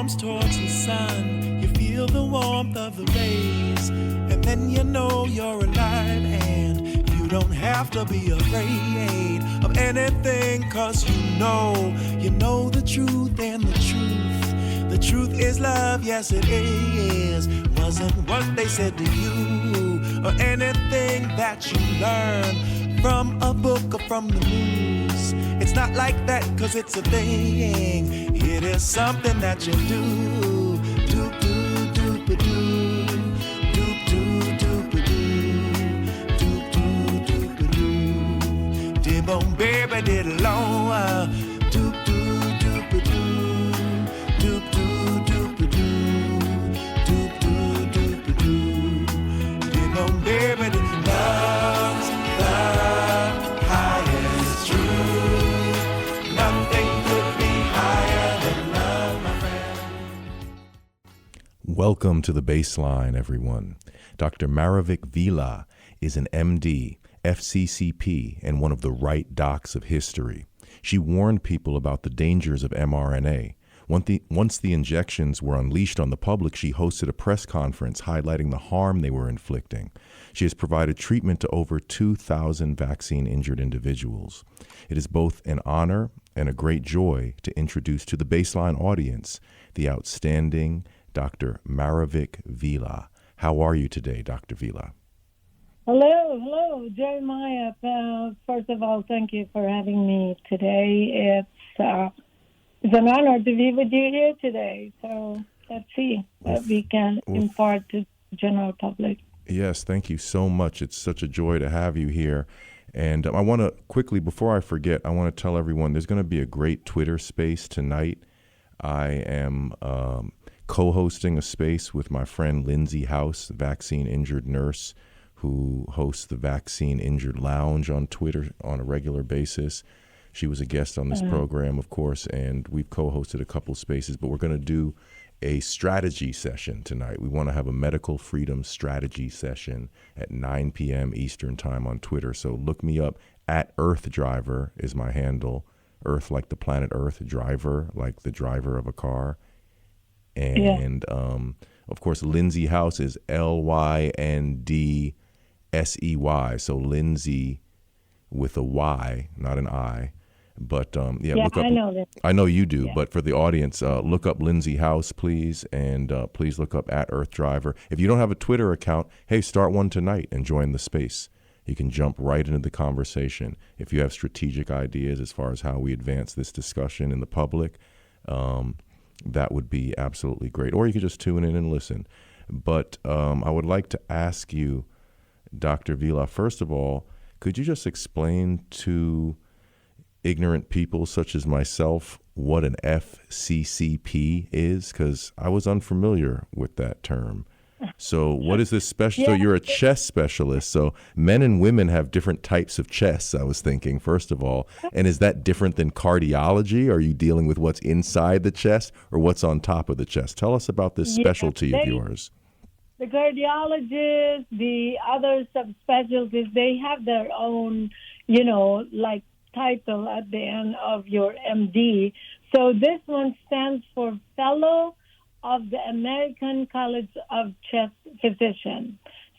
arms towards the sun. You feel the warmth of the rays, and then you know you're alive, and you don't have to be afraid of anything, 'cause you know the truth, and the truth is love, yes it is. Wasn't what they said to you, or anything that you learn from a book or from the news. It's not like that, 'cause it's a thing. It is something that you do. Doop doop doop doop doop doop doop doop doop doop doop. Dib on baby did long. Doop doop doop doop doop doop doop doop doop doop doop doop. Dib on baby did love's the highest truth. Nothing could be higher than love, my friend. Welcome to the Bassline, everyone. Dr. Marivic Villa is an MD, FCCP, and one of the right docs of history. She warned people about the dangers of mRNA. Once the injections were unleashed on the public, she hosted a press conference highlighting the harm they were inflicting. She has provided treatment to over 2,000 vaccine-injured individuals. It is both an honor and a great joy to introduce to the Bassline audience the outstanding Dr. Marivic Villa. How are you today, Dr. Villa? Hello, Jeremiah. First of all, thank you for having me today. It's an honor to be with you here today. So let's see what we can impart to the general public. Yes, thank you so much. It's such a joy to have you here. And I want to quickly, before I forget, I want to tell everyone there's going to be a great Twitter space tonight. I am co-hosting a space with my friend Lindsay House, the vaccine-injured nurse who hosts the Vaccine Injured Lounge on Twitter on a regular basis. She was a guest on this program, of course, and we've co-hosted a couple spaces, but we're going to do a strategy session tonight. We want to have a medical freedom strategy session at 9 p.m. Eastern time on Twitter. So look me up. @EarthDriver is my handle. Earth like the planet Earth, driver like the driver of a car. And of course, Lindsay House is LYNDSEY. So Lindsay with a Y, not an I. But look up. I know that. I know you do, but for the audience, look up Lindsay House, please, and please look up @EarthDriver. If you don't have a Twitter account, hey, start one tonight and join the space. You can jump right into the conversation. If you have strategic ideas as far as how we advance this discussion in the public, that would be absolutely great. Or you could just tune in and listen. But I would like to ask you, Dr. Villa, first of all, could you just explain to ignorant people such as myself what an FCCP is? Because I was unfamiliar with that term. So what is this special? So you're a chest specialist. So men and women have different types of chests, I was thinking, first of all. And is that different than cardiology? Are you dealing with what's inside the chest or what's on top of the chest? Tell us about this specialty of yours. The cardiologists, the other subspecialties, they have their own, title at the end of your MD. So this one stands for Fellow of the American College of Chest Physician.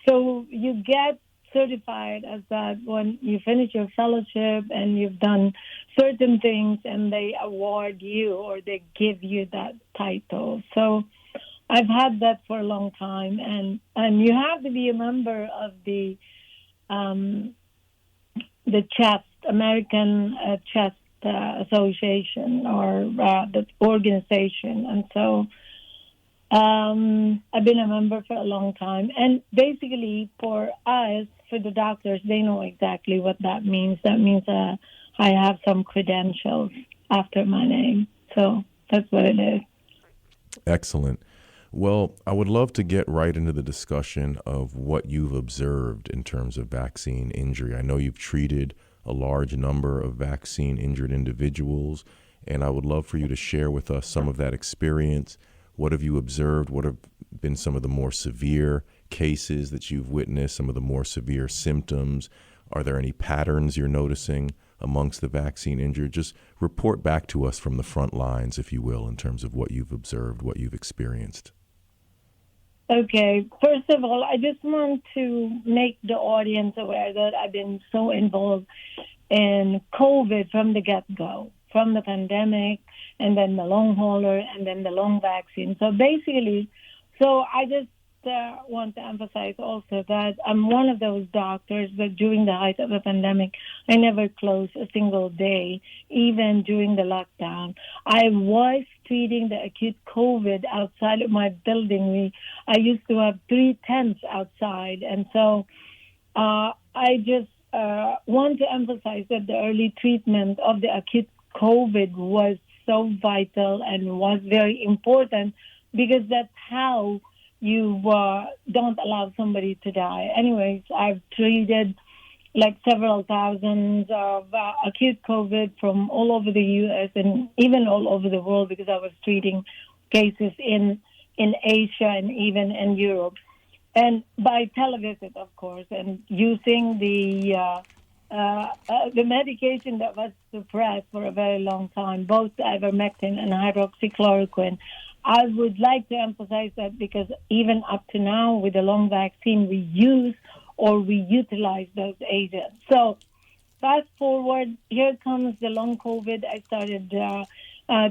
So you get certified as that when you finish your fellowship and you've done certain things, and they award you or they give you that title. So I've had that for a long time, and you have to be a member of the chest, American Chest Association, or the organization. And so I've been a member for a long time. And basically for us, for the doctors, they know exactly what that means. That means I have some credentials after my name. So that's what it is. Excellent. Well, I would love to get right into the discussion of what you've observed in terms of vaccine injury. I know you've treated a large number of vaccine-injured individuals, and I would love for you to share with us some of that experience. What have you observed? What have been some of the more severe cases that you've witnessed, some of the more severe symptoms? Are there any patterns you're noticing? amongst the vaccine injured. Just report back to us from the front lines, if you will, in terms of what you've observed, what you've experienced. Okay. First of all, I just want to make the audience aware that I've been so involved in COVID from the get-go, from the pandemic, and then the long hauler, and then the long vaccine. So basically, I just want to emphasize also that I'm one of those doctors that during the height of the pandemic, I never closed a single day, even during the lockdown. I was treating the acute COVID outside of my building. I used to have 3 tents outside. And so I just want to emphasize that the early treatment of the acute COVID was so vital and was very important, because that's how you don't allow somebody to die. Anyways, I've treated like several thousands of acute COVID from all over the U.S. and even all over the world, because I was treating cases in Asia and even in Europe. And by televisit, of course, and using the medication that was suppressed for a very long time, both ivermectin and hydroxychloroquine. I would like to emphasize that because even up to now with the long vaccine, we use or we utilize those agents. So fast forward, here comes the long COVID. I started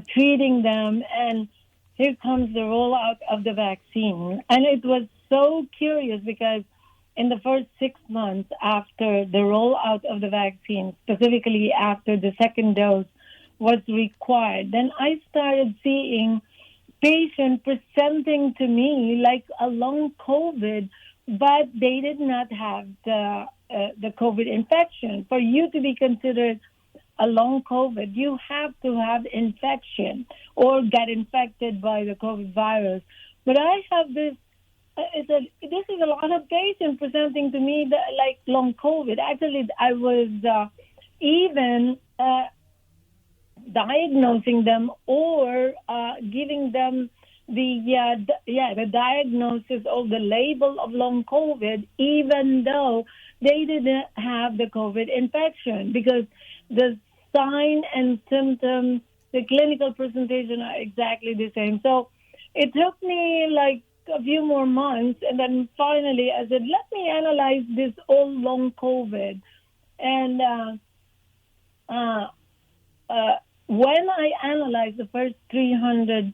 treating them, and here comes the rollout of the vaccine. And it was so curious because in the first 6 months after the rollout of the vaccine, specifically after the second dose was required, then I started seeing patients presenting to me like a long COVID, but they did not have the COVID infection. For you to be considered a long COVID, you have to have infection or get infected by the COVID virus. But I have this. This is a lot of patients presenting to me that, like long COVID. Actually, I was even diagnosing them or giving them the diagnosis or the label of long COVID, even though they didn't have the COVID infection, because the sign and symptoms, the clinical presentation are exactly the same. So it took me like a few more months, and then finally I said, let me analyze this all long COVID. And when I analyzed the first 300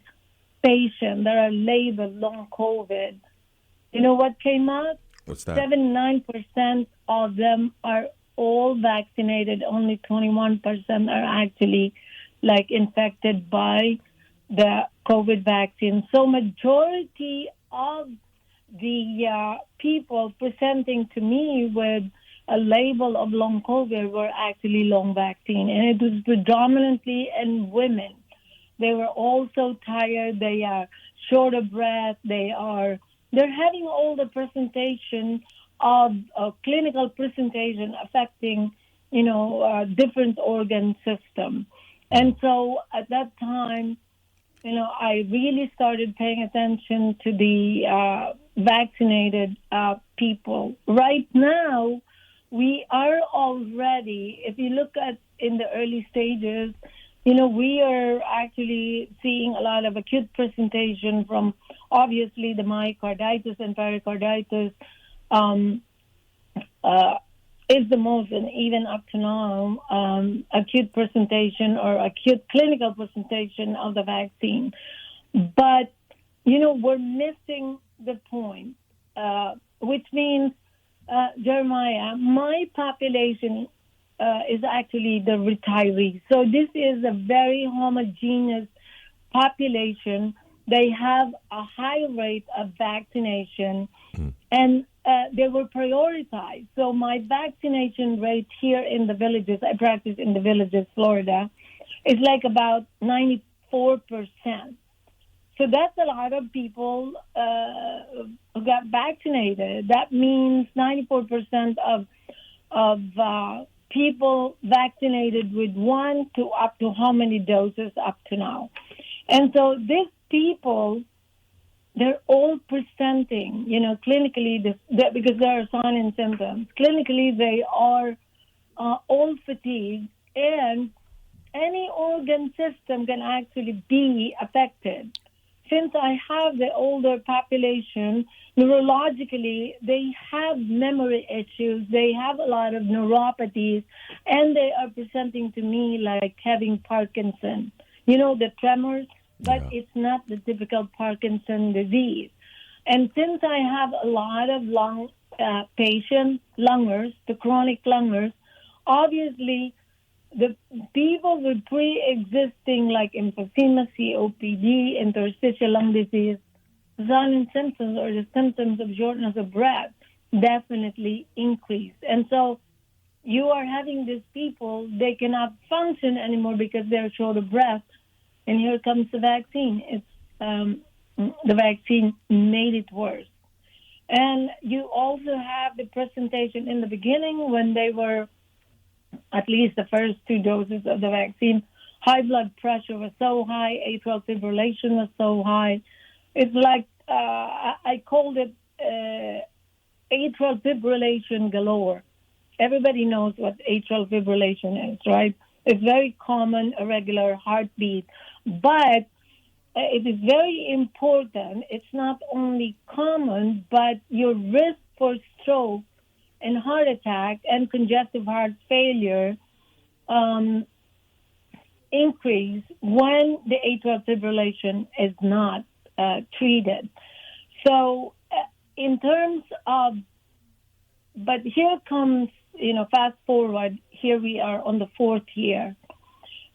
patients that are labeled long COVID, you know what came out? What's that? 79% of them are all vaccinated. Only 21% are actually like infected by the COVID vaccine. So majority of the people presenting to me with a label of long COVID were actually long vaccine, and it was predominantly in women. They were all so tired. They are short of breath. They're having all the presentation of clinical presentation affecting, different organ system. And so at that time, I really started paying attention to the vaccinated people. Right now, we are already, if you look at in the early stages, we are actually seeing a lot of acute presentation from obviously the myocarditis and pericarditis is the most, and even up to now, acute presentation or acute clinical presentation of the vaccine. But, we're missing the point, which means, Jeremiah, my population is actually the retirees. So this is a very homogeneous population. They have a high rate of vaccination, and they were prioritized. So my vaccination rate here in the villages, I practice in the villages, Florida, is like about 94%. So that's a lot of people who got vaccinated. That means 94% of people vaccinated with 1 to up to how many doses up to now. And so these people, they're all presenting, clinically, because there are signs and symptoms. Clinically, they are all fatigued, and any organ system can actually be affected. Since I have the older population, neurologically, they have memory issues, they have a lot of neuropathies, and they are presenting to me like having Parkinson. You know, the tremors, but it's not the typical Parkinson disease. And since I have a lot of lung patients, lungers, the chronic lungers, obviously the people with pre-existing like emphysema, COPD, interstitial lung disease, silent symptoms or the symptoms of shortness of breath definitely increase. And so you are having these people, they cannot function anymore because they're short of breath. And here comes the vaccine. The vaccine made it worse. And you also have the presentation in the beginning when they were, at least the first 2 doses of the vaccine, high blood pressure was so high, atrial fibrillation was so high. It's like, I called it atrial fibrillation galore. Everybody knows what atrial fibrillation is, right? It's very common, irregular heartbeat. But it is very important. It's not only common, but your risk for stroke and heart attack and congestive heart failure increase when the atrial fibrillation is not treated. So in terms of, but here comes, fast forward, here we are on the 4th year.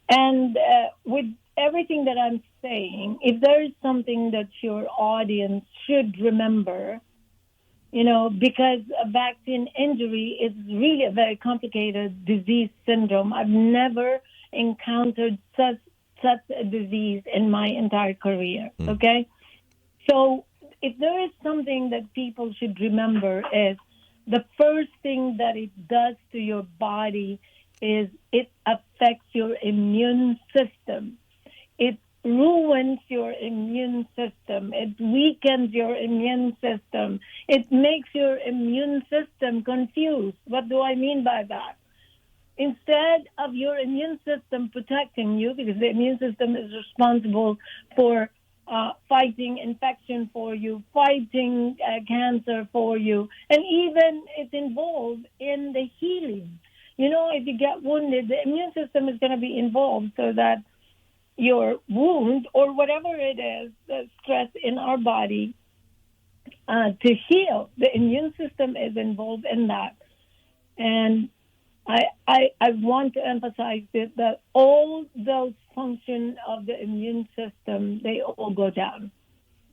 And with everything that I'm saying, if there is something that your audience should remember, because a vaccine injury is really a very complicated disease syndrome. I've never encountered such a disease in my entire career, okay? So if there is something that people should remember is the first thing that it does to your body is it affects your immune system. It ruins your immune system. It weakens your immune system. It makes your immune system confused. What do I mean by that? Instead of your immune system protecting you, because the immune system is responsible for fighting infection for you, fighting cancer for you, and even it's involved in the healing. If you get wounded, the immune system is going to be involved so that your wound or whatever it is, the stress in our body, to heal. The immune system is involved in that. And I want to emphasize this, that all those functions of the immune system, they all go down.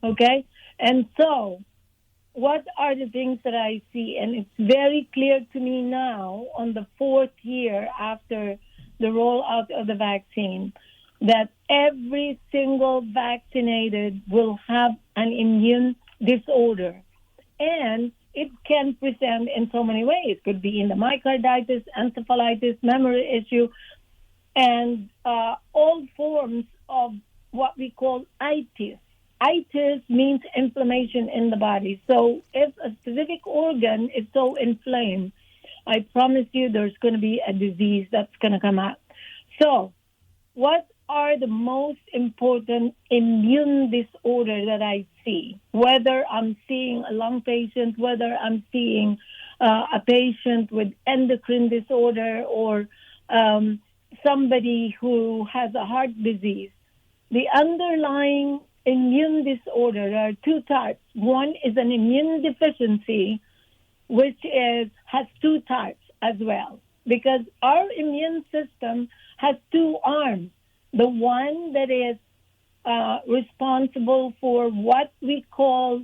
Okay? And so what are the things that I see? And it's very clear to me now on the 4th year after the rollout of the vaccine that every single vaccinated will have an immune disorder. And it can present in so many ways. It could be in the myocarditis, encephalitis, memory issue, and all forms of what we call itis. Itis means inflammation in the body. So if a specific organ is so inflamed, I promise you there's going to be a disease that's going to come out. So what are the most important immune disorder that I see? Whether I'm seeing a lung patient, whether I'm seeing a patient with endocrine disorder or somebody who has a heart disease, the underlying immune disorder, there are 2 types. One is an immune deficiency, which has 2 types as well, because our immune system has 2 arms. The one that is responsible for what we call,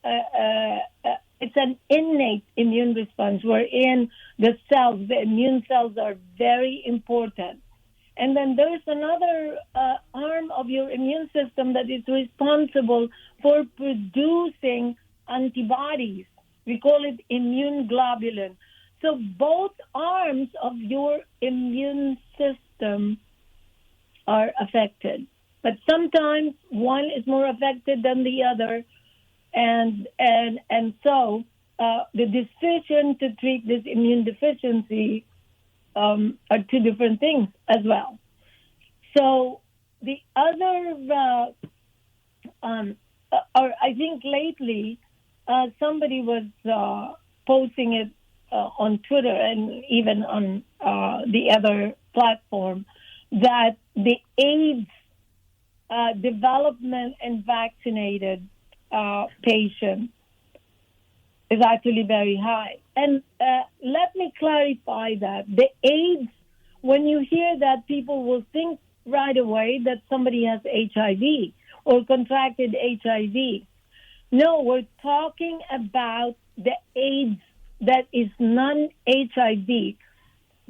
it's an innate immune response, wherein the immune cells are very important. And then there's another arm of your immune system that is responsible for producing antibodies. We call it immune globulin. So both arms of your immune system are affected. But sometimes one is more affected than the other. And so the decision to treat this immune deficiency are two different things as well. So the other, or I think lately, somebody was posting it on Twitter and even on the other platform that the AIDS development and vaccinated patients is actually very high. And let me clarify that. The AIDS, when you hear that, people will think right away that somebody has HIV or contracted HIV. No, we're talking about the AIDS that is non-HIV,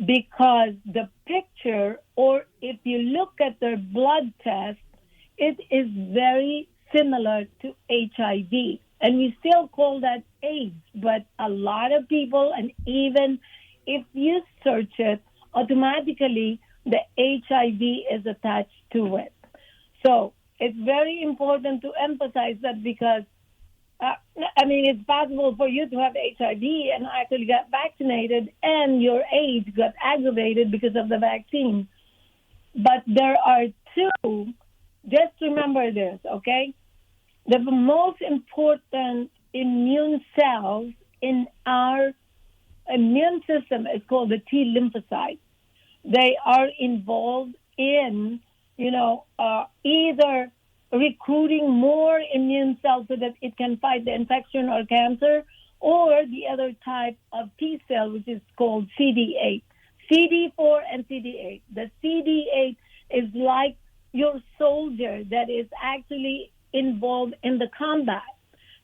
because the picture, or if you look at their blood test, it is very similar to HIV. And we still call that AIDS, but a lot of people, and even if you search it, automatically the HIV is attached to it. So it's very important to emphasize that, because it's possible for you to have HIV and actually get vaccinated, and your AIDS got aggravated because of the vaccine. But there are two. Just remember this, okay? The most important immune cells in our immune system is called the T lymphocytes. They are involved in, either recruiting more immune cells so that it can fight the infection or cancer, or the other type of T cell, which is called CD8. CD4 and CD8. The CD8 is like your soldier that is actually involved in the combat.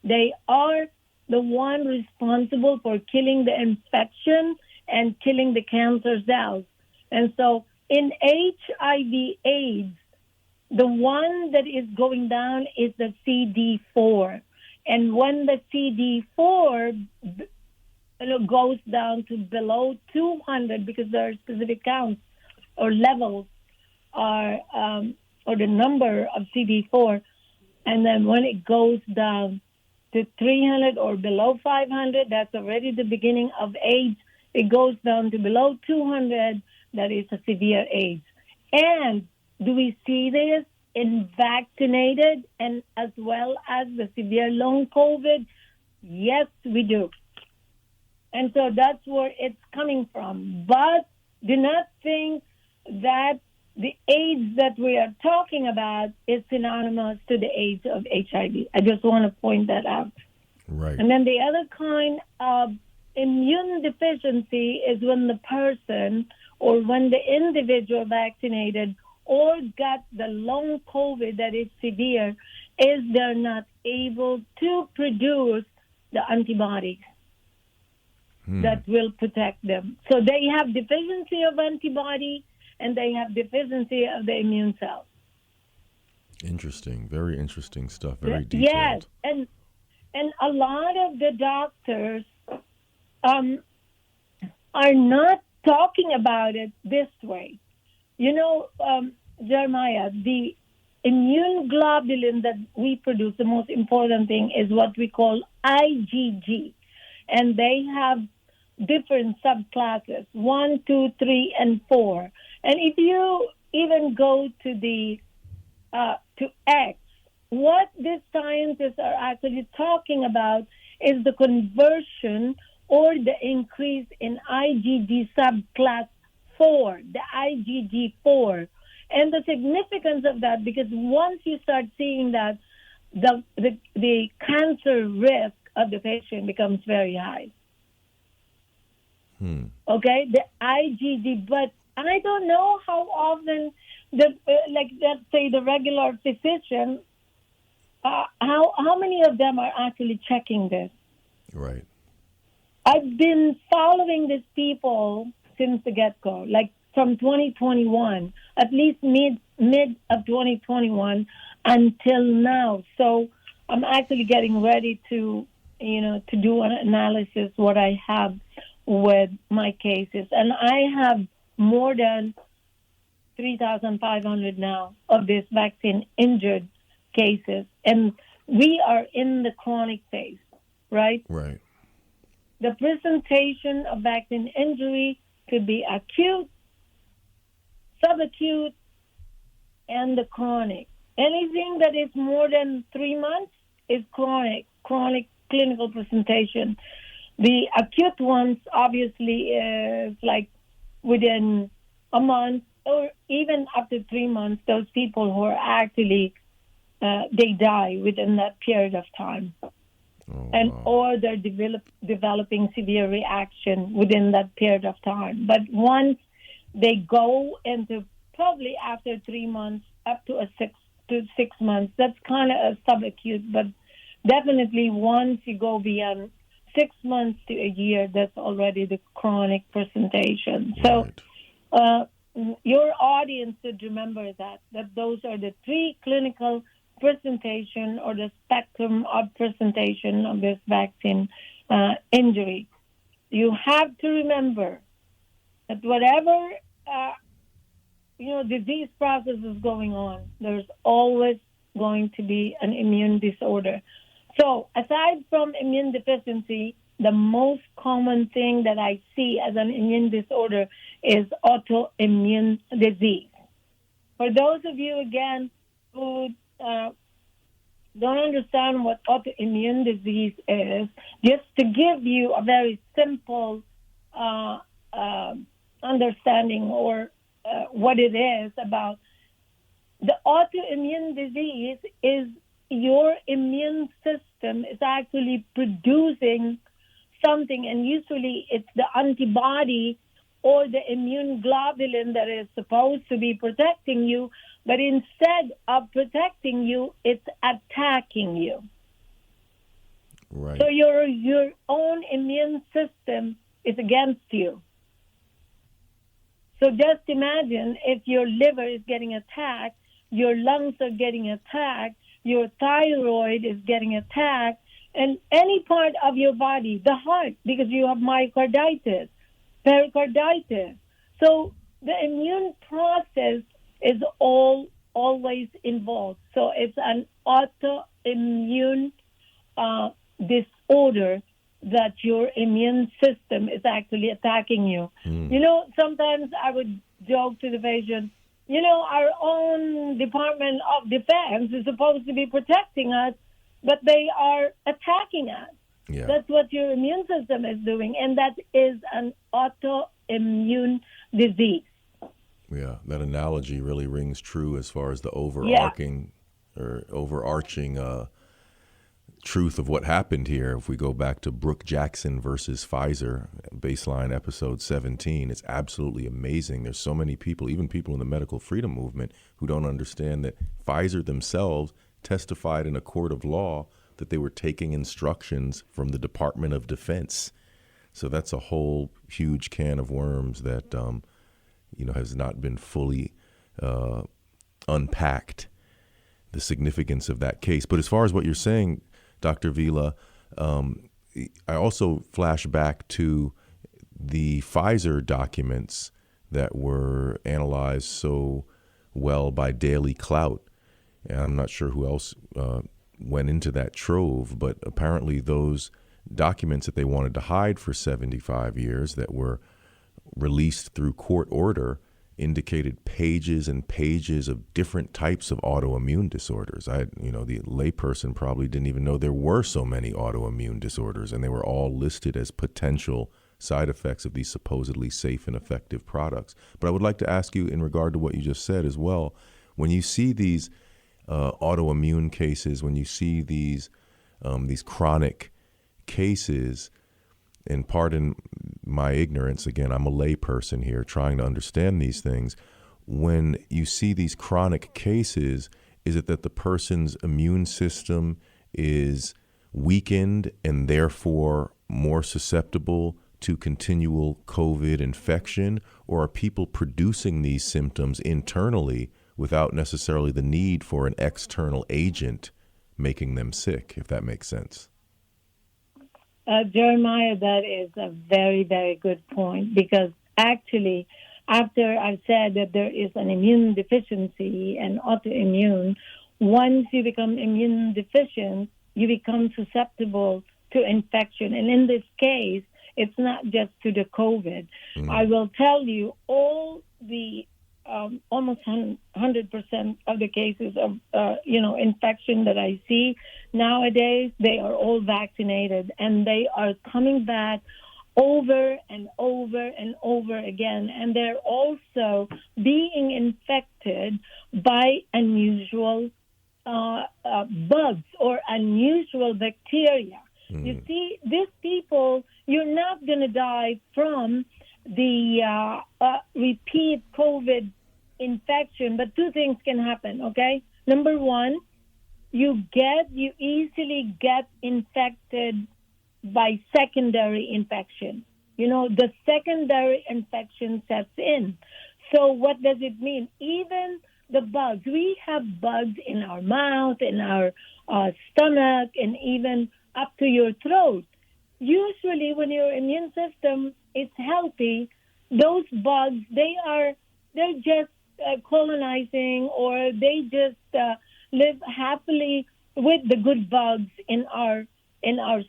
They are the one responsible for killing the infection and killing the cancer cells. And so in HIV/AIDS, the one that is going down is the CD4. And when the CD4 goes down to below 200, because there are specific counts or levels, or the number of CD4, and then when it goes down to 300 or below 500, that's already the beginning of AIDS. It goes down to below 200, that is a severe AIDS. And do we see this in vaccinated and as well as the severe long COVID? Yes, we do. And so that's where it's coming from. But do not think that the AIDS that we are talking about is synonymous to the AIDS of HIV. I just want to point that out. Right. And then the other kind of immune deficiency is when the person or when the individual vaccinated or got the long COVID that is severe, is they're not able to produce the antibodies that will protect them. So they have deficiency of antibody, and they have deficiency of the immune cells. Interesting. Very interesting stuff. Very detailed. Yes, and a lot of the doctors are not talking about it this way. Jeremiah, the immune globulin that we produce, the most important thing is what we call IgG. And they have different subclasses, 1, 2, 3, and 4. And if you even go to to X, what these scientists are actually talking about is the conversion or the increase in IgG subclass 4, the IgG4. And the significance of that, because once you start seeing that, the cancer risk of the patient becomes very high. Okay, the IgG, but I don't know how often, let's say the regular physician, how many of them are actually checking this? Right. I've been following these people since the get-go, like from 2021, at least mid of 2021 until now. So I'm actually getting ready to do an analysis what I have with my cases. And I have more than 3,500 now of this vaccine injured cases. And we are in the chronic phase, right? Right. The presentation of vaccine injury could be acute, subacute, and the chronic. Anything that is more than 3 months is chronic clinical presentation. The acute ones obviously is like within a month or even up to 3 months. Those people who are actually they die within that period of time, or they're developing severe reaction within that period of time. But once they go into probably after 3 months up to 6 months, that's kind of a subacute. But definitely once you go beyond 6 months to a year, that's already the chronic presentation. So your audience should remember that those are the three clinical presentation or the spectrum of presentation of this vaccine injury. You have to remember that whatever disease process is going on, there's always going to be an immune disorder. So aside from immune deficiency, the most common thing that I see as an immune disorder is autoimmune disease. For those of you, again, who don't understand what autoimmune disease is, just to give you a very simple understanding or what it is about, the autoimmune disease is your immune system is actually producing something, and usually it's the antibody or the immune globulin that is supposed to be protecting you, but instead of protecting you, it's attacking you. Right. So your own immune system is against you. So just imagine if your liver is getting attacked, your lungs are getting attacked, your thyroid is getting attacked, and any part of your body, the heart, because you have myocarditis, pericarditis. So the immune process is always involved. So it's an autoimmune disorder that your immune system is actually attacking you. Sometimes I would joke to the patient, our own Department of Defense is supposed to be protecting us, but they are attacking us. Yeah. That's what your immune system is doing, and that is an autoimmune disease. Yeah, that analogy really rings true as far as the overarching truth of what happened here. If we go back to Brooke Jackson versus Pfizer, Bassline episode 17, it's absolutely amazing. There's so many people, even people in the medical freedom movement, who don't understand that Pfizer themselves testified in a court of law that they were taking instructions from the Department of Defense. So that's a whole huge can of worms that has not been fully unpacked, the significance of that case. But as far as what you're saying, Dr. Villa, I also flash back to the Pfizer documents that were analyzed so well by Daily Clout. And I'm not sure who else went into that trove, but apparently those documents that they wanted to hide for 75 years that were released through court order indicated pages and pages of different types of autoimmune disorders. The layperson probably didn't even know there were so many autoimmune disorders, and they were all listed as potential side effects of these supposedly safe and effective products. But I would like to ask you, in regard to what you just said as well, when you see these autoimmune cases, when you see these chronic cases, and pardon my ignorance, again, I'm a layperson here trying to understand these things. When you see these chronic cases, is it that the person's immune system is weakened and therefore more susceptible to continual COVID infection? Or are people producing these symptoms internally without necessarily the need for an external agent making them sick, if that makes sense? Jeremiah, that is a very, very good point, because actually, after I've said that there is an immune deficiency and autoimmune, once you become immune deficient, you become susceptible to infection. And in this case, It's not just to the COVID. I will tell you, all the almost 100% of the cases of infection that I see nowadays, they are all vaccinated, and they are coming back over and over and over again, and they're also being infected by unusual bugs or unusual bacteria. You see, these people, you're not going to die from the repeat COVID infection, but two things can happen, okay? Number one, you easily get infected by secondary infection. The secondary infection sets in. So what does it mean? Even the bugs, we have bugs in our mouth, in our stomach, and even up to your throat. Usually when your immune system is healthy, those bugs, they're just colonizing, or they just live happily with the good bugs in our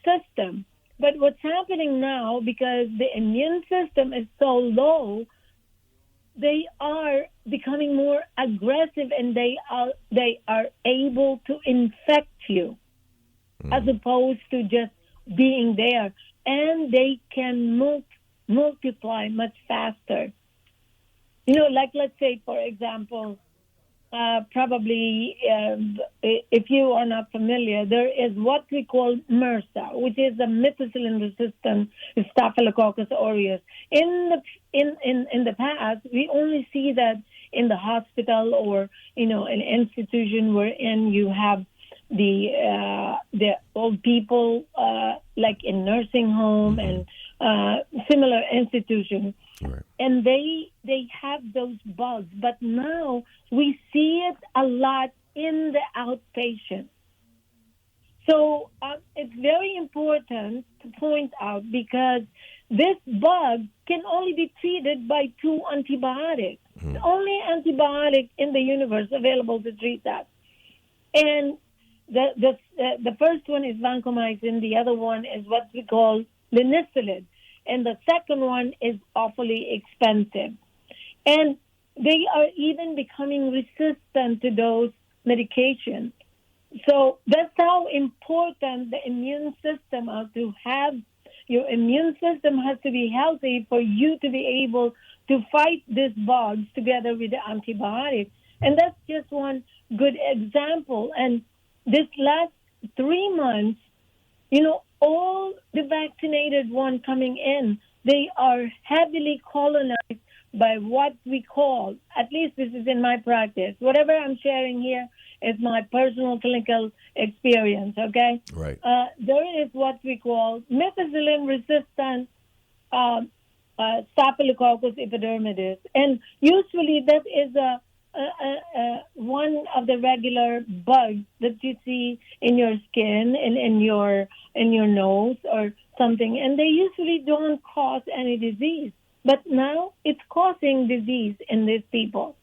system. But what's happening now, because the immune system is so low, they are becoming more aggressive, and they are able to infect you as opposed to just being there, and they can multiply much faster. Like, let's say, for example, probably if you are not familiar, there is what we call MRSA, which is a methicillin-resistant Staphylococcus aureus. In the past, we only see that in the hospital or an institution wherein you have the old people, like in nursing home and similar institutions. Right. And they have those bugs, but now we see it a lot in the outpatient. So it's very important to point out, because this bug can only be treated by 2 antibiotics. The only antibiotic in the universe available to treat that. And the first one is vancomycin. The other one is what we call penicillin. And the second one is awfully expensive. And they are even becoming resistant to those medications. So that's how important the immune system is. To have your immune system has to be healthy for you to be able to fight these bugs together with the antibiotics. And that's just one good example. And this last 3 months, all the vaccinated ones coming in, they are heavily colonized by what we call, at least this is in my practice, whatever I'm sharing here is my personal clinical experience, okay? Right. There is what we call methicillin-resistant Staphylococcus epidermidis, and usually that is one of the regular bugs that you see in your skin and in your nose or something, and they usually don't cause any disease. But now it's causing disease in these people.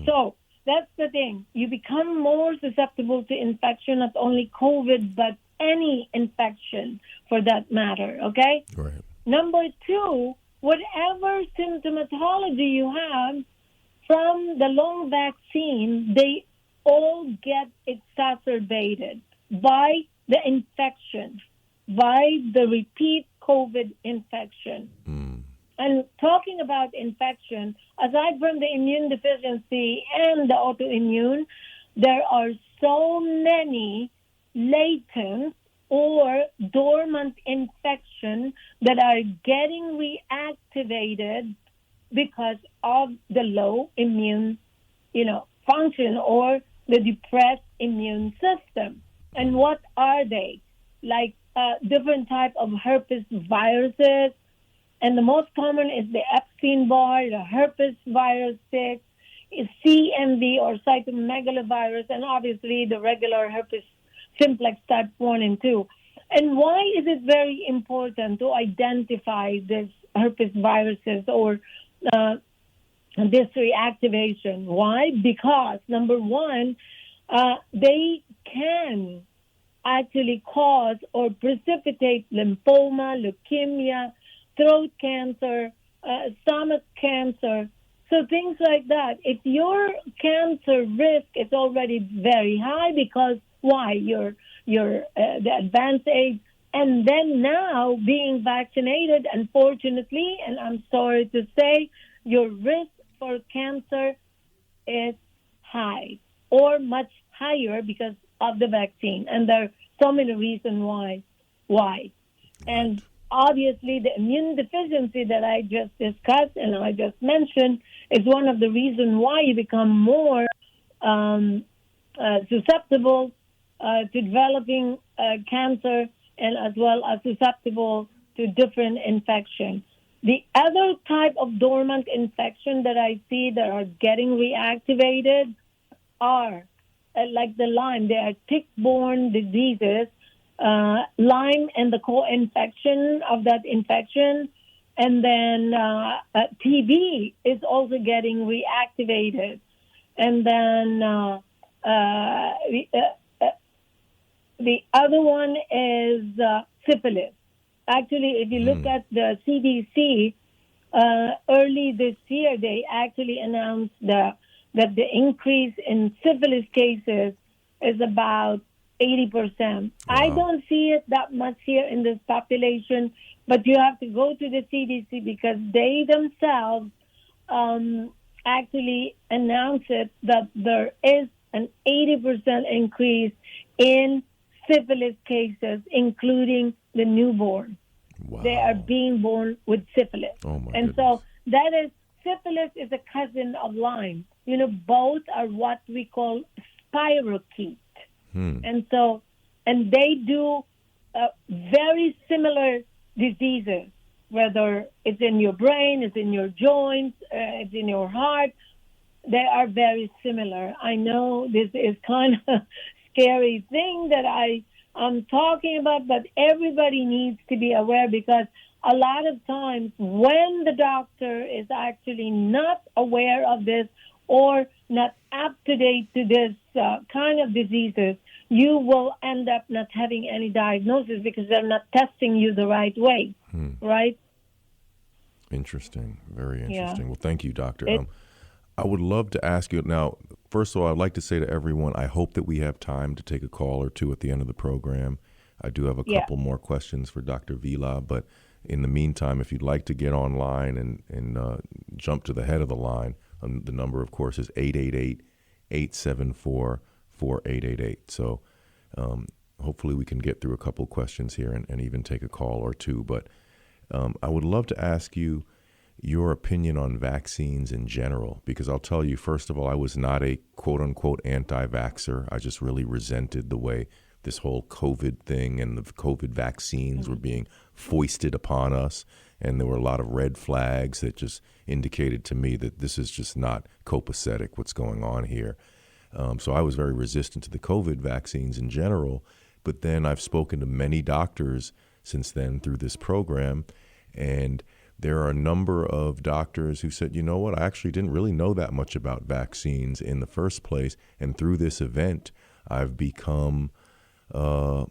So that's the thing. You become more susceptible to infection, not only COVID, but any infection for that matter, okay? Right. Number 2, whatever symptomatology you have from the long vaccine, they all get exacerbated by the infection, by the repeat COVID infection. And talking about infection, aside from the immune deficiency and the autoimmune, there are so many latent or dormant infections that are getting reactivated because of the low immune, function or the depressed immune system. And what are they? Like different type of herpes viruses, and the most common is the Epstein-Barr, the herpes virus 6, CMV or cytomegalovirus, and obviously the regular herpes simplex type 1 and 2. And why is it very important to identify these herpes viruses or this reactivation? Why? Because, number one, they can actually cause or precipitate lymphoma, leukemia, throat cancer, stomach cancer. So things like that. If your cancer risk is already very high, because why? You're the advanced age, and then now being vaccinated, unfortunately, and I'm sorry to say, your risk for cancer is high or much higher because of the vaccine. And there are so many reasons why. And obviously, the immune deficiency that I just discussed and I just mentioned is one of the reasons why you become more susceptible to developing cancer, and as well as susceptible to different infections. The other type of dormant infection that I see that are getting reactivated are like the Lyme. They are tick-borne diseases. Lyme and the co-infection of that infection, and then TB is also getting reactivated, and then the other one is syphilis. Actually, if you look at the CDC, early this year, they actually announced that the increase in syphilis cases is about 80%. Wow. I don't see it that much here in this population, but you have to go to the CDC because they themselves actually announce it that there is an 80% increase in syphilis cases, including the newborn. Wow. They are being born with syphilis. Oh my and goodness. So that is, syphilis is a cousin of Lyme. You know, both are what we call spirochetes. And so, and they do very similar diseases, whether it's in your brain, it's in your joints, it's in your heart. They are very similar. I know this is kind of a scary thing that I'm talking about, but everybody needs to be aware, because a lot of times when the doctor is actually not aware of this or not up to date to this kind of diseases, you will end up not having any diagnosis because they're not testing you the right way, right? Interesting. Very interesting. Yeah. Well, thank you, Doctor. I would love to ask you now, first of all, I'd like to say to everyone, I hope that we have time to take a call or two at the end of the program. I do have a couple more questions for Dr. Villa, but in the meantime, if you'd like to get online and jump to the head of the line, the number, of course, is 888-874-4888. So hopefully we can get through a couple questions here and even take a call or two. But I would love to ask you your opinion on vaccines in general, because I'll tell you, first of all, I was not a quote-unquote anti-vaxxer. I just really resented the way this whole COVID thing and the COVID vaccines were being foisted upon us. And there were a lot of red flags that just indicated to me that this is just not copacetic, what's going on here. So I was very resistant to the COVID vaccines in general. But then I've spoken to many doctors since then through this program, and there are a number of doctors who said, you know what, I actually didn't really know that much about vaccines in the first place. And through this event, I've become, I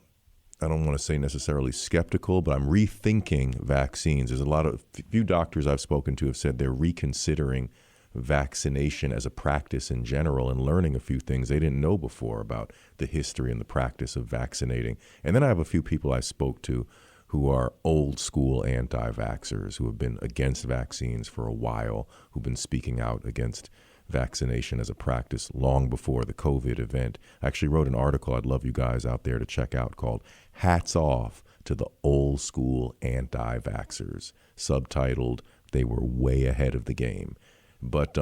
don't want to say necessarily skeptical, but I'm rethinking vaccines. There's a few doctors I've spoken to have said they're reconsidering vaccination as a practice in general and learning a few things they didn't know before about the history and the practice of vaccinating. And then I have a few people I spoke to who are old school anti-vaxxers who have been against vaccines for a while, who've been speaking out against vaccination as a practice long before the COVID event. I actually wrote an article I'd love you guys out there to check out called Hats Off to the Old School Anti-Vaxxers, subtitled, They Were Way Ahead of the Game. But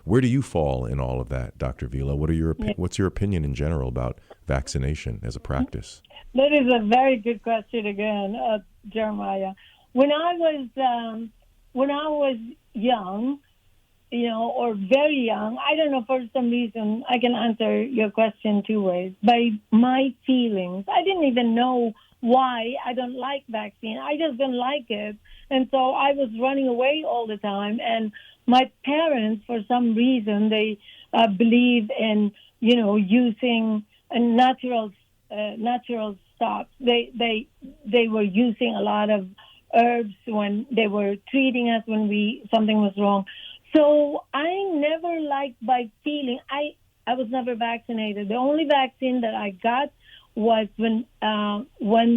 where do you fall in all of that, Dr. Villa? What's your opinion in general about vaccination as a practice? That is a very good question again, Jeremiah. When I was young, or very young, I don't know, for some reason, I can answer your question two ways. By my feelings, I didn't even know why I don't like vaccine. I just don't like it. And so I was running away all the time. And my parents, for some reason, they believe in, using natural stuff. They were using a lot of herbs when they were treating us when something was wrong. So I never liked by feeling. I was never vaccinated. The only vaccine that I got was when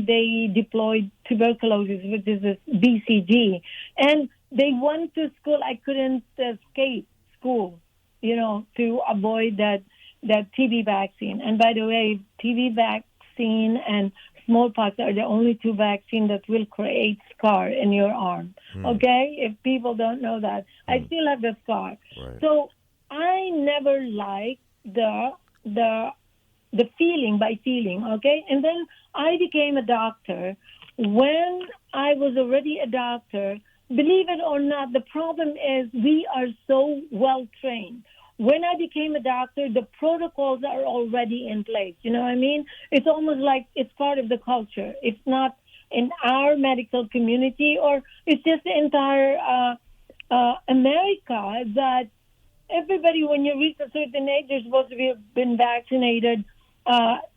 they deployed tuberculosis, which is this BCG, and they went to school. I couldn't escape school, to avoid that TB vaccine. And by the way, TB vaccine and smallpox are the only two vaccines that will create scar in your arm. Okay, if people don't know that, I still have the scar. Right. So I never liked the feeling by feeling. Okay, and then I became a doctor. When I was already a doctor, believe it or not, the problem is we are so well trained. When I became a doctor, the protocols are already in place. You know what I mean? It's almost like it's part of the culture. It's not in our medical community, or it's just the entire America that everybody, when you reach a certain age, you're supposed to have been vaccinated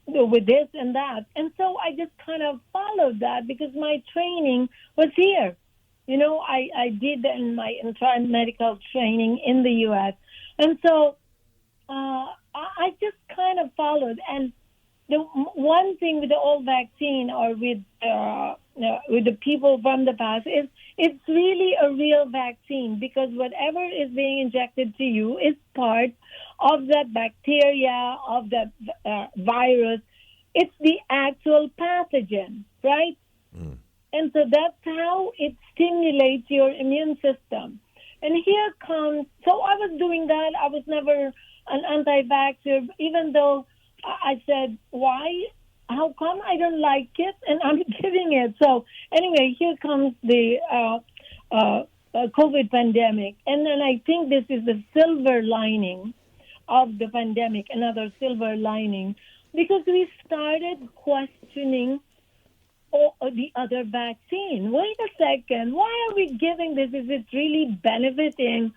with this and that. And so I just kind of followed that because my training was here. I did my entire medical training in the U.S. And so I just kind of followed. And the one thing with the old vaccine or with the people from the past is it's really a real vaccine because whatever is being injected to you is part of that bacteria, of the virus. It's the actual pathogen, right? And so that's how it stimulates your immune system. And here comes, so I was doing that. I was never an anti-vaxxer, even though I said, why? How come I don't like it? And I'm giving it. So anyway, here comes the COVID pandemic. And then I think this is the silver lining of the pandemic, another silver lining, because we started questioning the other vaccine. Wait a second. Why are we giving this? Is it really benefiting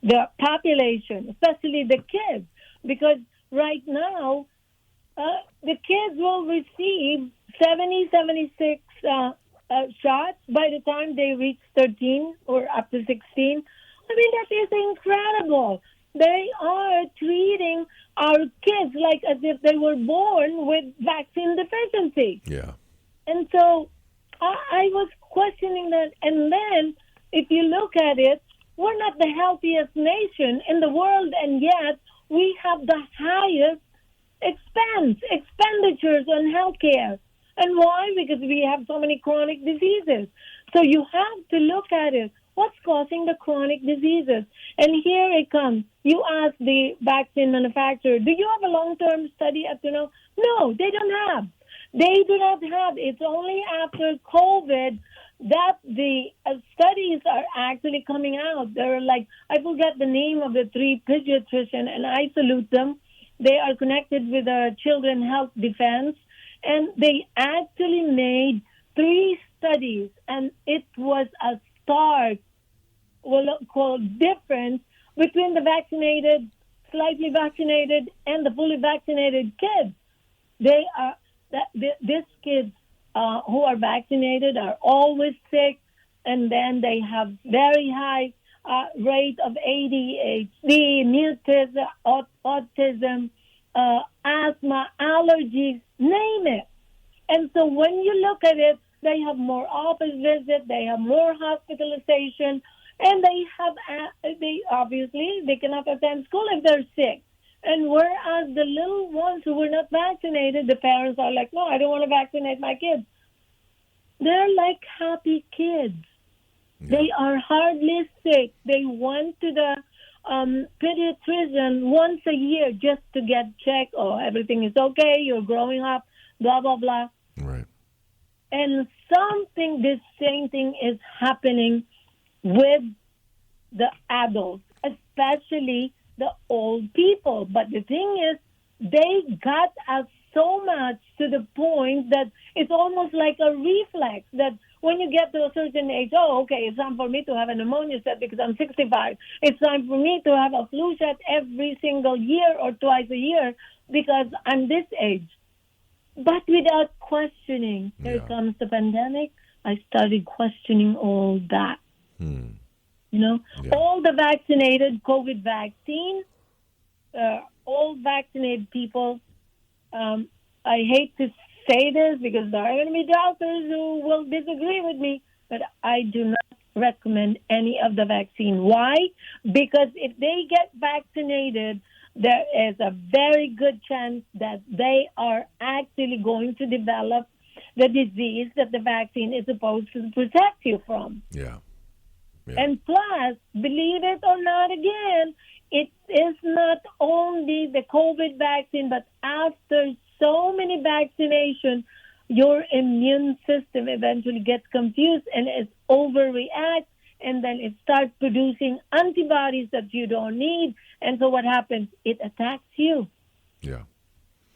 the population, especially the kids? Because right now, the kids will receive 76 shots by the time they reach 13 or up to 16. I mean, that is incredible. They are treating our kids like as if they were born with vaccine deficiency. Yeah. And so I was questioning that. And then if you look at it, we're not the healthiest nation in the world, and yet we have the highest expenditures on healthcare. And why? Because we have so many chronic diseases. So you have to look at it. What's causing the chronic diseases? And here it comes. You ask the vaccine manufacturer, do you have a long-term study up to now? No, they don't have. They do not have. It's only after COVID that the studies are actually coming out. They're like, I forget the name of the 3 pediatricians, and I salute them. They are connected with the Children Health Defense, and they actually made 3 studies, and it was a stark, difference between the vaccinated, slightly vaccinated, and the fully vaccinated kids. They are these kids who are vaccinated are always sick, and then they have very high rate of ADHD, mutism, autism, asthma, allergies, name it. And so when you look at it, they have more office visits, they have more hospitalization, and they obviously cannot attend school if they're sick. And whereas the little ones who were not vaccinated, the parents are like, no, I don't want to vaccinate my kids. They're like happy kids. Yeah. They are hardly sick. They went to the pediatrician once a year just to get checked. Oh, everything is okay. You're growing up, blah, blah, blah. Right. And this same thing is happening with the adults, especially the old people. But the thing is, they got us so much to the point that it's almost like a reflex that when you get to a certain age, oh, okay, it's time for me to have a pneumonia shot because I'm 65. It's time for me to have a flu shot every single year or twice a year because I'm this age. But without questioning, here comes the pandemic. I started questioning all that. Yeah. All the vaccinated COVID vaccine, all vaccinated people, I hate to say this because there are going to be doctors who will disagree with me, but I do not recommend any of the vaccine. Why? Because if they get vaccinated, there is a very good chance that they are actually going to develop the disease that the vaccine is supposed to protect you from. Yeah. And plus, believe it or not, again, it is not only the COVID vaccine, but after so many vaccinations, your immune system eventually gets confused and it overreacts, and then it starts producing antibodies that you don't need. And so what happens? It attacks you. Yeah.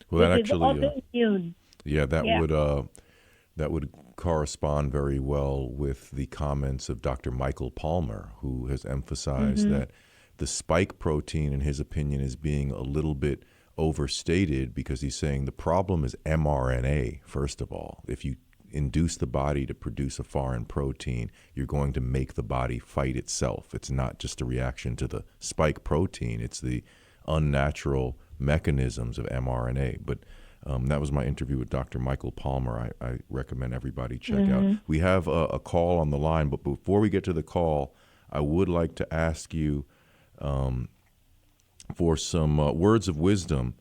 Well, that actually, autoimmune. That would correspond very well with the comments of Dr. Michael Palmer, who has emphasized that the spike protein, in his opinion, is being a little bit overstated because he's saying the problem is mRNA, first of all. If you induce the body to produce a foreign protein, you're going to make the body fight itself. It's not just a reaction to the spike protein. It's the unnatural mechanisms of mRNA. But that was my interview with Dr. Michael Palmer. I recommend everybody check out. We have a call on the line, but before we get to the call, I would like to ask you for some words of wisdom,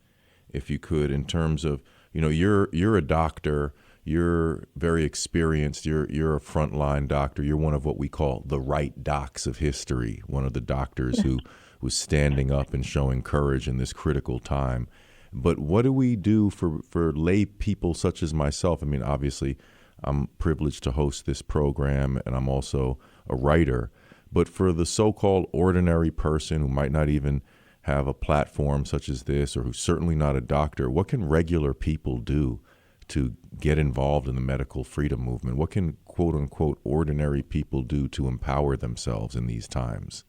if you could, in terms of, you're a doctor, you're very experienced, you're a frontline doctor, you're one of what we call the right docs of history, one of the doctors who was standing up and showing courage in this critical time. But what do we do for lay people such as myself? I mean, obviously, I'm privileged to host this program, and I'm also a writer. But for the so-called ordinary person who might not even have a platform such as this, or who's certainly not a doctor, what can regular people do to get involved in the medical freedom movement? What can, quote unquote, ordinary people do to empower themselves in these times?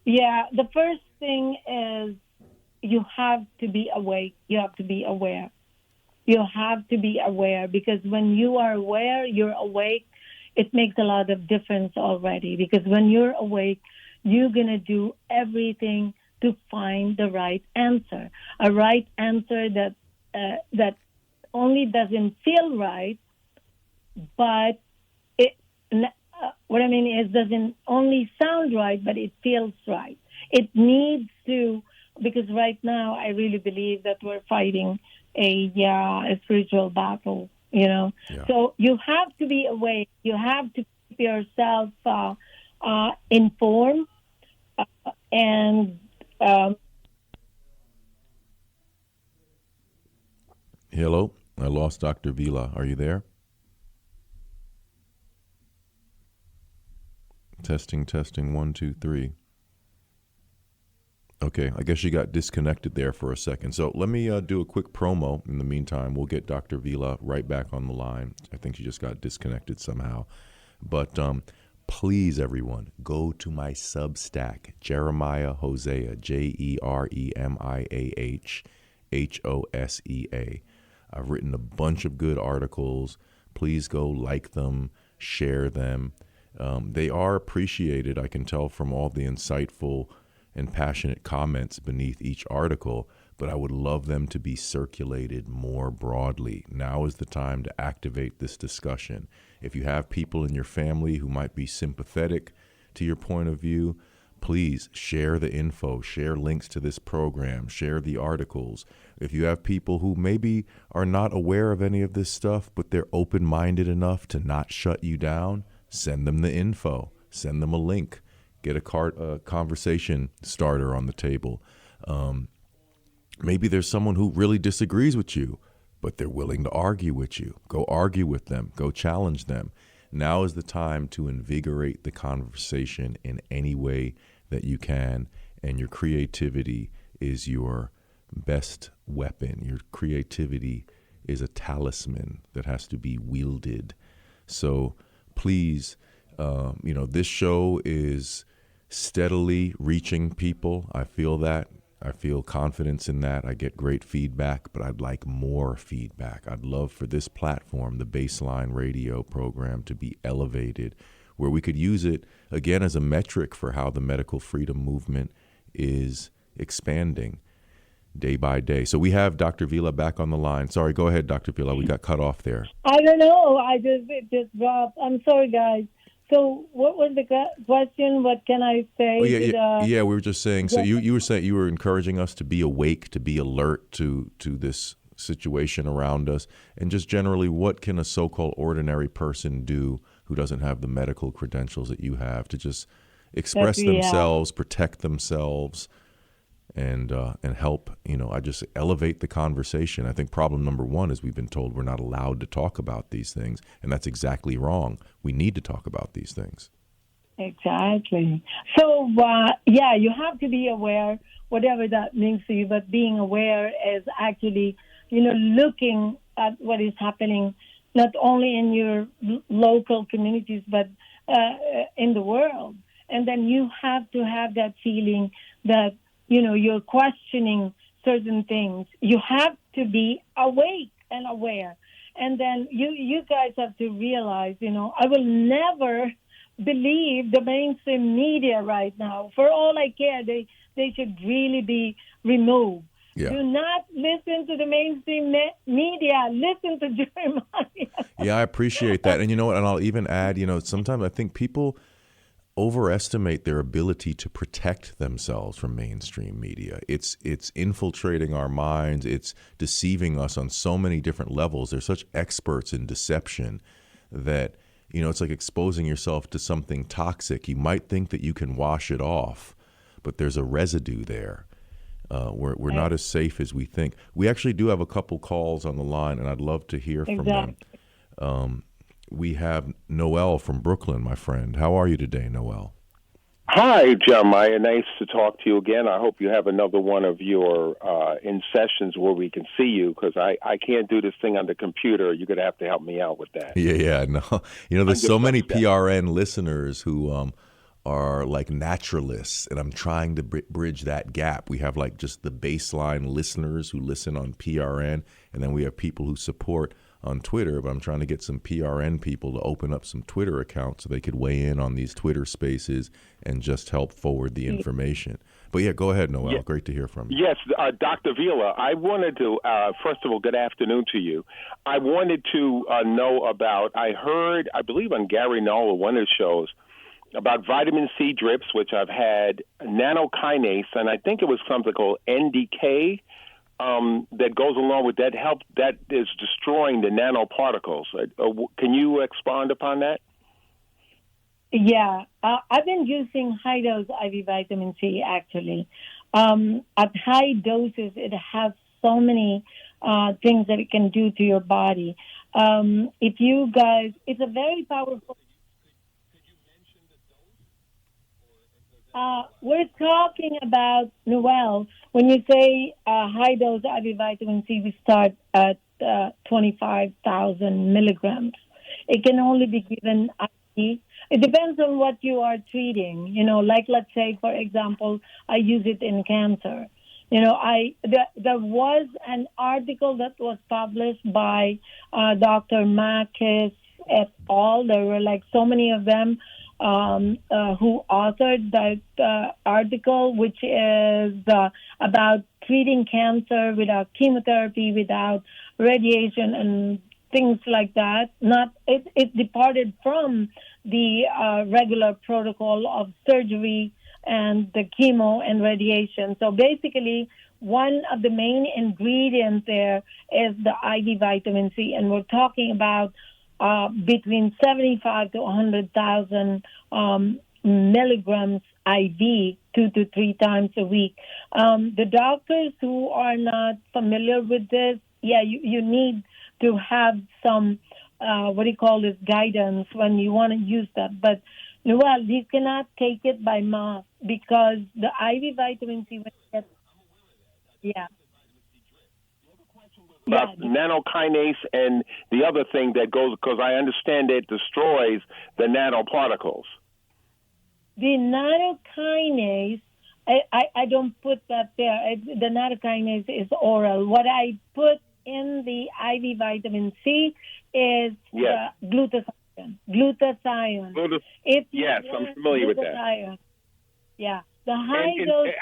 Yeah, the first thing is you have to be awake. You have to be aware. You have to be aware, because when you are aware, you're awake, it makes a lot of difference already. Because when you're awake, you're going to do everything to find the right answer. A right answer that only doesn't feel right, but what I mean is doesn't only sound right, but it feels right. It needs to, because right now I really believe that we're fighting a spiritual battle, Yeah. So you have to be awake. You have to keep yourself informed and Hello, I lost Dr. Villa. Are you there? Testing, 1, 2, 3. Okay, I guess she got disconnected there for a second. So let me do a quick promo. In the meantime, we'll get Dr. Villa right back on the line. I think she just got disconnected somehow. But please, everyone, go to my Substack, Jeremiah Hosea, Jeremiah Hosea. I've written a bunch of good articles. Please go like them, share them. They are appreciated, I can tell from all the insightful and passionate comments beneath each article, but I would love them to be circulated more broadly. Now is the time to activate this discussion. If you have people in your family who might be sympathetic to your point of view, please share the info, share links to this program, share the articles. If you have people who maybe are not aware of any of this stuff, but they're open-minded enough to not shut you down, send them the info, send them a link. Get a conversation starter on the table. Maybe there's someone who really disagrees with you, but they're willing to argue with you. Go argue with them. Go challenge them. Now is the time to invigorate the conversation in any way that you can, and your creativity is your best weapon. Your creativity is a talisman that has to be wielded. So please, this show is steadily reaching people. I feel that. I feel confidence in that. I get great feedback, but I'd like more feedback. I'd love for this platform, the Bassline radio program, to be elevated, where we could use it, again, as a metric for how the medical freedom movement is expanding day by day. So we have Dr. Villa back on the line. Sorry, go ahead, Dr. Villa. We got cut off there. I don't know. It just dropped. I'm sorry, guys. So what was the question? What can I say? Oh, yeah, we were just saying, so you were saying you were encouraging us to be awake, to be alert to this situation around us, and just generally, what can a so-called ordinary person do who doesn't have the medical credentials that you have to just express themselves, protect themselves, and help, I just elevate the conversation. I think problem number one is we've been told we're not allowed to talk about these things, and that's exactly wrong. We need to talk about these things. Exactly. So, you have to be aware, whatever that means to you, but being aware is actually, looking at what is happening, not only in your local communities, but in the world. And then you have to have that feeling that, you're questioning certain things. You have to be awake and aware. And then you guys have to realize, I will never believe the mainstream media right now. For all I care, they should really be removed. Yeah. Do not listen to the mainstream media. Listen to Jeremiah. Yeah, I appreciate that. And you know what? And I'll even add, sometimes I think people overestimate their ability to protect themselves from mainstream media. It's infiltrating our minds. It's deceiving us on so many different levels. They're such experts in deception that, it's like exposing yourself to something toxic. You might think that you can wash it off, but there's a residue there. We're not as safe as we think. We actually do have a couple calls on the line, and I'd love to hear from them. We have Noel from Brooklyn, my friend. How are you today, Noel? Hi, Jeremiah. Nice to talk to you again. I hope you have another one of your in sessions where we can see you, because I can't do this thing on the computer. You're going to have to help me out with that. Yeah, no. There's so many PRN listeners who are like naturalists, and I'm trying to bridge that gap. We have like just the Bassline listeners who listen on PRN, and then we have people who support on Twitter, but I'm trying to get some PRN people to open up some Twitter accounts so they could weigh in on these Twitter spaces and just help forward the information. But yeah, go ahead, Noel. Yeah. Great to hear from you. Yes, Dr. Villa, I wanted to, first of all, good afternoon to you. I wanted to know about, I heard, I believe on Gary Null, one of his shows, about vitamin C drips, which I've had, nanokinase, and I think it was something called NDK, that goes along with that that is destroying the nanoparticles. Can you expand upon that? Yeah, I've been using high-dose IV vitamin C, actually. At high doses, it has so many things that it can do to your body. If you guys, it's a very powerful... we're talking about, Noel, when you say high-dose IV vitamin C, we start at 25,000 milligrams. It can only be given IV. It depends on what you are treating. Like, let's say, for example, I use it in cancer. There was an article that was published by Dr. Marcus et al. There were like so many of them who authored that article, which is about treating cancer without chemotherapy, without radiation and things like that. It departed from the regular protocol of surgery and the chemo and radiation. So basically, one of the main ingredients there is the IV vitamin C, and we're talking about between 75 to 100,000 milligrams IV 2 to 3 times a week. The doctors who are not familiar with this, you need to have some, guidance when you want to use that. But, Noel, you cannot take it by mouth because the IV vitamin C, about nanokinase and the other thing that goes, because I understand it destroys the nanoparticles. The nanokinase I don't put that there. The nattokinase is oral. What I put in the IV vitamin C is glutathione. Glutathione. Yes, I'm familiar with that. Yeah, the high dose.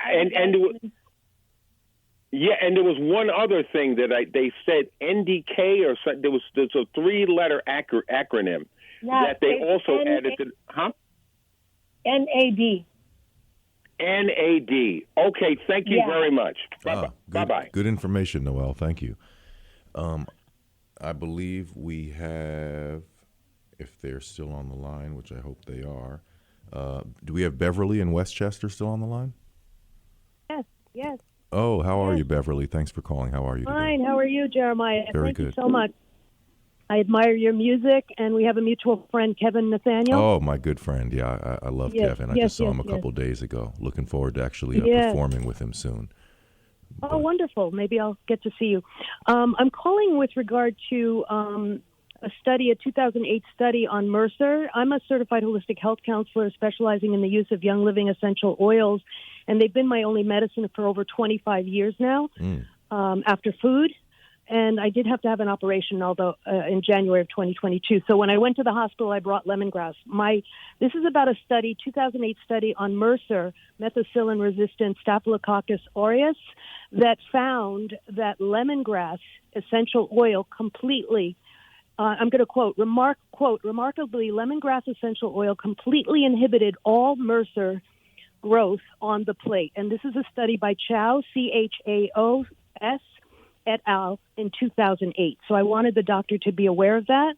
And there was one other thing that they said NDK or something. There's a 3-letter acronym that they also added to. NAD. NAD. Okay, thank you very much. Bye-bye. Good information, Noel. Thank you. I believe we have, if they're still on the line, which I hope they are, do we have Beverly in Westchester still on the line? Yes. Oh, how are you, Beverly? Thanks for calling. How are you today? Fine. How are you, Jeremiah? Very Thank good. you so much. I admire your music, and we have a mutual friend, Kevin Nathaniel. Oh, my good friend. Yeah, I love Kevin. I just saw him a couple days ago. Looking forward to actually performing with him soon. Oh, wonderful. Maybe I'll get to see you. I'm calling with regard to a 2008 study on MRSA. I'm a certified holistic health counselor specializing in the use of Young Living essential oils, and they've been my only medicine for over 25 years now after food. And I did have to have an operation, although in January of 2022. So when I went to the hospital, I brought lemongrass. This is about a 2008 study on MRSA, methicillin-resistant Staphylococcus aureus, that found that lemongrass essential oil completely, I'm going to quote, remarkably, lemongrass essential oil completely inhibited all MRSA growth on the plate. And this is a study by Chaos, Chaos, et al. In 2008. So I wanted the doctor to be aware of that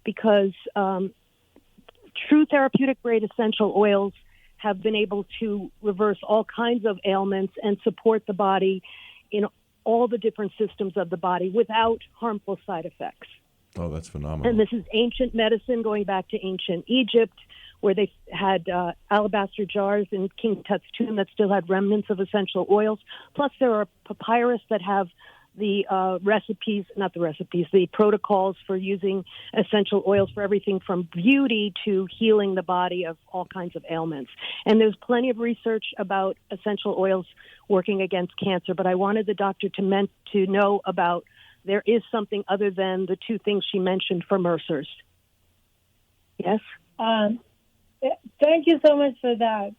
because true therapeutic grade essential oils have been able to reverse all kinds of ailments and support the body in all the different systems of the body without harmful side effects. Oh, that's phenomenal. And this is ancient medicine going back to ancient Egypt, where they had alabaster jars in King Tut's tomb that still had remnants of essential oils. Plus there are papyrus that have the the protocols for using essential oils for everything from beauty to healing the body of all kinds of ailments. And there's plenty of research about essential oils working against cancer, but I wanted the doctor to know about there is something other than the two things she mentioned for MRSAs. Yes? Thank you so much for that.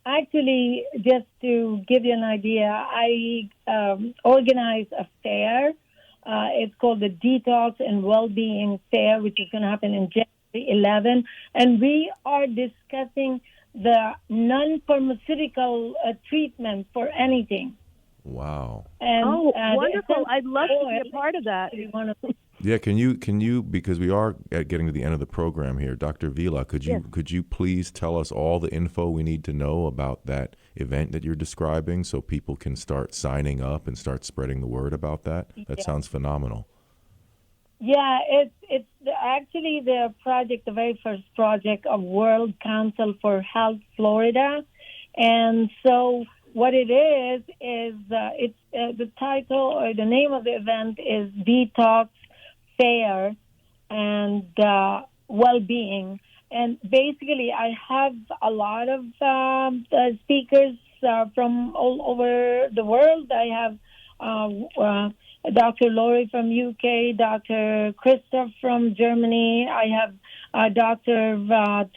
Actually, just to give you an idea, I organized a fair. It's called the Detox and Wellbeing Fair, which is going to happen in January 11. And we are discussing the non-pharmaceutical treatment for anything. Wow. And, wonderful. I'd love to be a part of that. Yeah, can you because we are getting to the end of the program here, Dr. Villa, could you please tell us all the info we need to know about that event that you're describing so people can start signing up and start spreading the word about that? That sounds phenomenal. Yeah, it's actually the very first project of World Council for Health Florida. And so what it is it's the title or the name of the event is Detox Fair and Well-Being. And basically, I have a lot of speakers from all over the world. I have Dr. Laurie from UK, Dr. Christoph from Germany. I have Dr.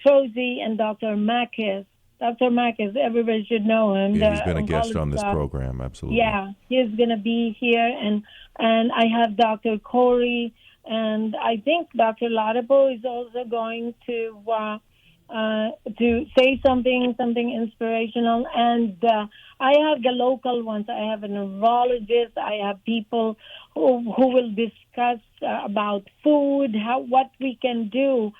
Trozy and Dr. Makis. Dr. Makis, everybody should know him. Yeah, he's been a guest on this program, absolutely. Yeah, he's going to be here. And I have Dr. Corey, and I think Dr. Ladapo is also going to say something inspirational. And I have the local ones. I have a neurologist. I have people who will discuss about food, what we can do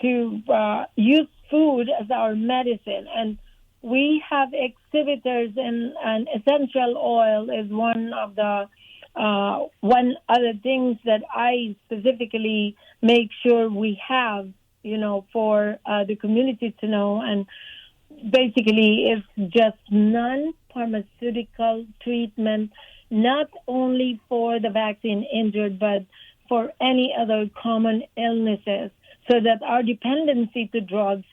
to use food as our medicine. And we have exhibitors, and essential oil is one of the things that I specifically make sure we have, for the community to know. And basically, it's just non-pharmaceutical treatment, not only for the vaccine injured, but for any other common illnesses, so that our dependency to drugs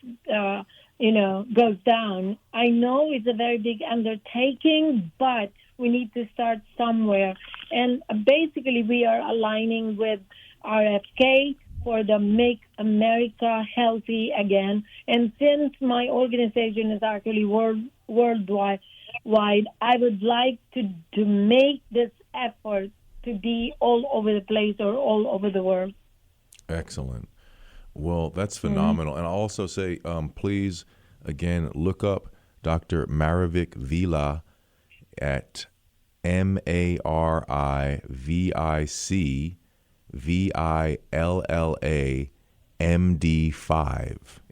goes down. I know it's a very big undertaking, but we need to start somewhere. And basically, we are aligning with RFK for the Make America Healthy Again. And since my organization is actually worldwide, I would like to make this effort to be all over the place or all over the world. Excellent. Well, that's phenomenal. And I'll also say, please, again, look up Dr. Marivic Villa at Marivic Villa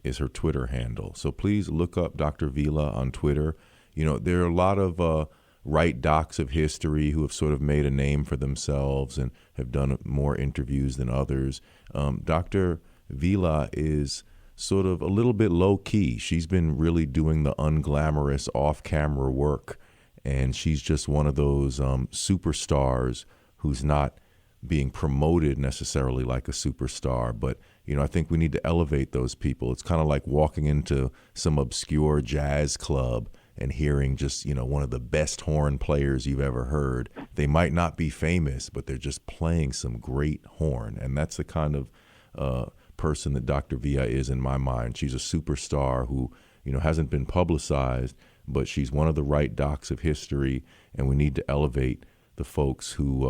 is her Twitter handle. So please look up Dr. Villa on Twitter. There are a lot of right docs of history who have sort of made a name for themselves and have done more interviews than others. Dr. Villa is sort of a little bit low key. She's been really doing the unglamorous off-camera work, and she's just one of those superstars who's not being promoted necessarily like a superstar. But, I think we need to elevate those people. It's kind of like walking into some obscure jazz club and hearing just, one of the best horn players you've ever heard. They might not be famous, but they're just playing some great horn. And that's the kind of person that Dr. Villa is in my mind. She's a superstar who, hasn't been publicized, but she's one of the right docs of history. And we need to elevate the folks who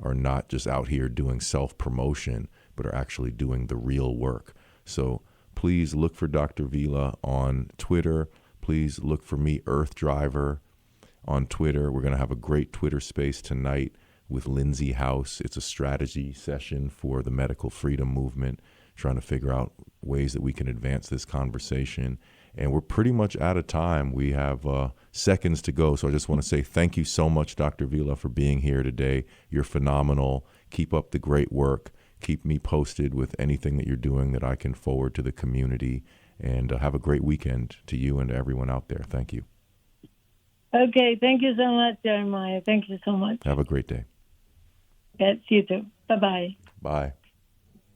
are not just out here doing self-promotion, but are actually doing the real work. So please look for Dr. Villa on Twitter. Please look for me, Earth Driver, on Twitter. We're going to have a great Twitter space tonight with Lindsay House. It's a strategy session for the medical freedom movement, trying to figure out ways that we can advance this conversation. And we're pretty much out of time. We have seconds to go. So I just want to say thank you so much, Dr. Villa, for being here today. You're phenomenal. Keep up the great work. Keep me posted with anything that you're doing that I can forward to the community. And have a great weekend to you and to everyone out there. Thank you. Okay. Thank you so much, Jeremiah. Thank you so much. Have a great day. Yes, you too. Bye-bye. Bye.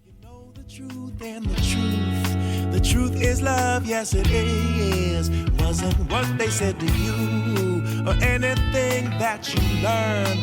You know the truth and the truth. The truth is love, yes it is. Wasn't what they said to you or anything that you learned.